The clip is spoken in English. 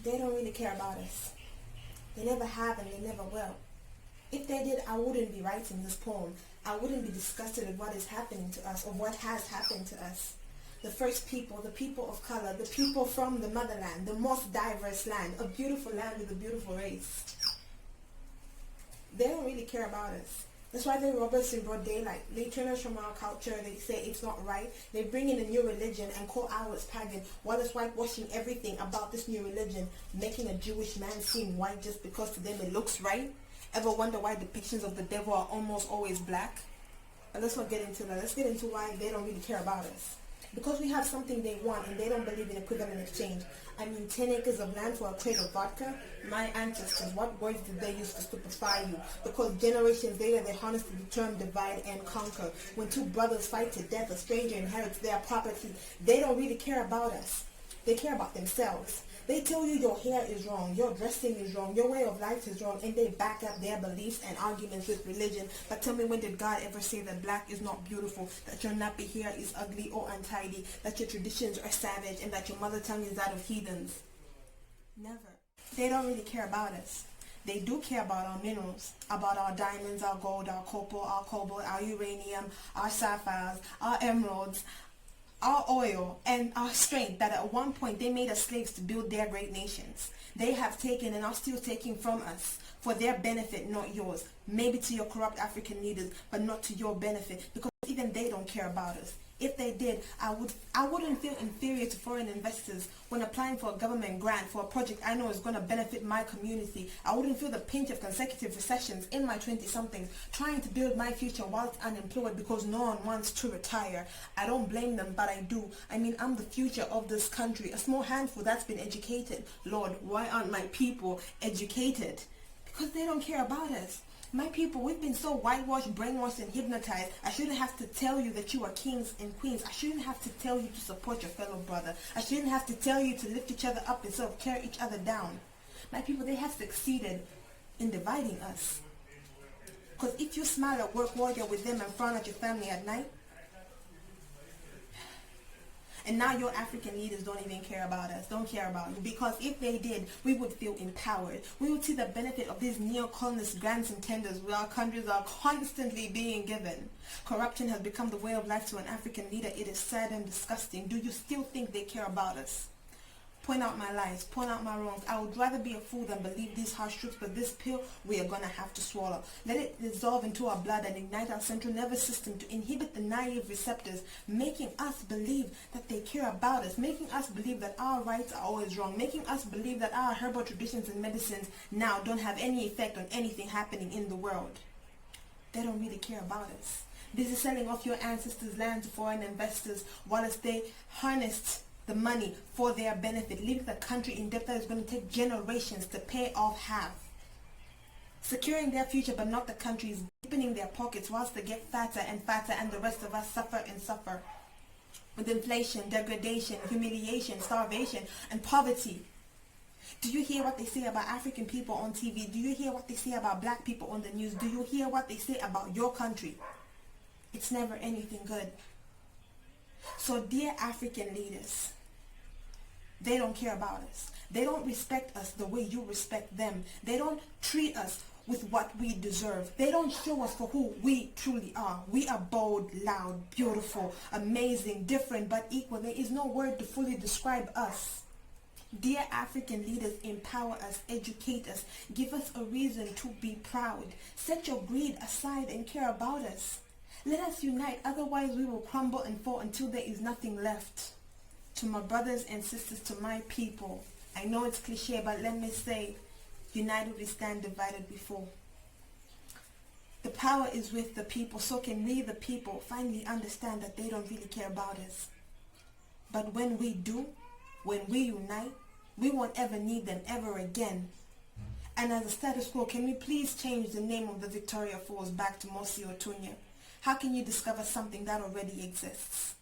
They don't really care about us. They never have and they never will. If they did, I wouldn't be writing this poem. I wouldn't be disgusted at what is happening to us or what has happened to us. The first people, the people of color, the people from the motherland, the most diverse land, a beautiful land with a beautiful race. They don't really care about us. That's why they rob us in broad daylight. They turn us from our culture. They say it's not right. They bring in a new religion and call ours pagan, while it's whitewashing everything about this new religion, making a Jewish man seem white just because to them it looks right. Ever wonder why depictions of the devil are almost always black? But let's not get into that. Let's get into why they don't really care about us. Because we have something they want and they don't believe in equivalent exchange. I mean, 10 acres of land for a crate of vodka? My ancestors, what words did they use to stupefy you? Because generations later they harnessed the term divide and conquer. When two brothers fight to death, a stranger inherits their property. They don't really care about us. They care about themselves. They tell you your hair is wrong, your dressing is wrong, your way of life is wrong, and they back up their beliefs and arguments with religion. But tell me, when did God ever say that black is not beautiful, that your nappy hair is ugly or untidy, that your traditions are savage, and that your mother tongue is that of heathens? Never. They don't really care about us. They do care about our minerals, about our diamonds, our gold, our copper, our cobalt, our uranium, our sapphires, our emeralds, our oil, and our strength, that at one point they made us slaves to build their great nations. They have taken and are still taking from us for their benefit, not yours. Maybe to your corrupt African leaders, but not to your benefit, because even they don't care about us. If they did, I wouldn't feel inferior to foreign investors when applying for a government grant for a project I know is going to benefit my community. I wouldn't feel the pinch of consecutive recessions in my 20-somethings trying to build my future whilst unemployed because no one wants to retire. I don't blame them, but I do. I mean, I'm the future of this country, a small handful that's been educated. Lord, why aren't my people educated? Because they don't care about us. My people, we've been so whitewashed, brainwashed, and hypnotized. I shouldn't have to tell you that you are kings and queens. I shouldn't have to tell you to support your fellow brother. I shouldn't have to tell you to lift each other up instead of tear each other down. My people, they have succeeded in dividing us. Because if you smile at work while you're with them and frown at your family at night, and now your African leaders don't even care about us, don't care about you. Because if they did, we would feel empowered. We would see the benefit of these neo-colonist grants and tenders where our countries are constantly being given. Corruption has become the way of life to an African leader. It is sad and disgusting. Do you still think they care about us? Point out my lies, point out my wrongs. I would rather be a fool than believe these harsh truths, but this pill we are going to have to swallow. Let it dissolve into our blood and ignite our central nervous system to inhibit the naive receptors, making us believe that they care about us, making us believe that our rights are always wrong, making us believe that our herbal traditions and medicines now don't have any effect on anything happening in the world. They don't really care about us. Busy selling off your ancestors' land to foreign investors whilst they harnessed the money for their benefit, leaving the country in debt that is going to take generations to pay off half. Securing their future but not the country's, deepening their pockets whilst they get fatter and fatter, and the rest of us suffer and suffer. With inflation, degradation, humiliation, starvation, and poverty. Do you hear what they say about African people on TV? Do you hear what they say about black people on the news? Do you hear what they say about your country? It's never anything good. So dear African leaders, they don't care about us. They don't respect us the way you respect them. They don't treat us with what we deserve. They don't show us for who we truly are. We are bold, loud, beautiful, amazing, different, but equal. There is no word to fully describe us. Dear African leaders, empower us, educate us, give us a reason to be proud. Set your greed aside and care about us. Let us unite, otherwise we will crumble and fall until there is nothing left. To my brothers and sisters, to my people, I know it's cliche, but let me say, united we stand, divided we fall. The power is with the people, so can we, the people, finally understand that they don't really care about us. But when we do, when we unite, we won't ever need them ever again. And as a status quo, can we please change the name of the Victoria Falls back to Mosi Otunya? How can you discover something that already exists?